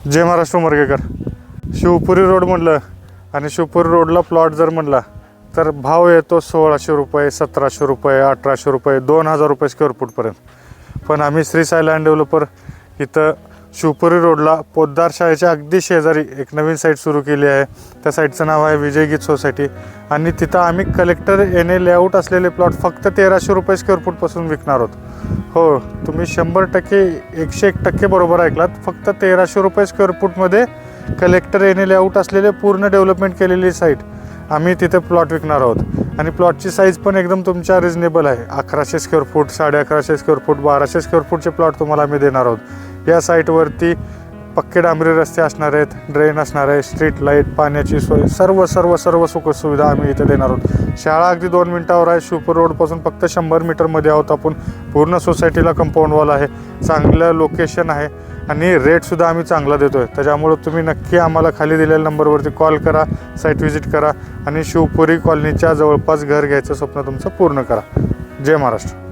जय Maharashtra उमरगेकर. Shivpuri road म्हणलं आणि शिवपुरी रोडला प्लॉट जर म्हणला तर भाव येतो 1600 रुपये, 1700 रुपये, 1800 रुपये, 2000 रुपये स्क्वेअर फूटपर्यंत. पण आम्ही श्री साई लँड डेव्हलपर इथं शिवपुरी रोडला पोद्दार शाळेच्या अगदी शेजारी एक नवीन साईट सुरू केली आहे. त्या साईटचं नाव आहे विजय गीत सोसायटी आणि तिथं आम्ही कलेक्टर एने लेआउट असलेले प्लॉट फक्त 1300 रुपये स्क्वेअर फूटपासून विकणार आहोत. हो, तुम्ही 100% 101% बरोबर ऐकलात. फक्त 1300 रुपये स्क्वेअर फूटमध्ये कलेक्टर एने लेआउट असलेले पूर्ण डेव्हलपमेंट केलेली साईट आम्ही तिथे प्लॉट विकणार आहोत. आणि प्लॉटची साईज पण एकदम तुमच्या रिजनेबल आहे. 1100 square foot, 1150 square foot, 1200 square फूटचे प्लॉट तुम्हाला आम्ही देणार आहोत. या साईटवरती पक्के डांबरी रस्ते असणार आहेत, ड्रेन असणार आहे, स्ट्रीट लाईट, पाण्याची सोय, सर्व सुखसुविधा आम्ही इथे देणार आहोत. शाळा अगदी 2 मिनटावर आहे. शिवपूर रोडपासून फक्त 100 मीटरमध्ये आहोत आपण. पूर्ण सोसायटीला कंपाऊंड वॉल आहे, चांगलं लोकेशन आहे आणि रेटसुद्धा आम्ही चांगला देतो आहे. त्याच्यामुळं तुम्ही नक्की आम्हाला खाली दिलेल्या नंबरवरती कॉल करा, साईट व्हिजिट करा आणि शिवपुरी कॉलनीच्या जवळपास घर घ्यायचं स्वप्न तुमचं पूर्ण करा. जय महाराष्ट्र.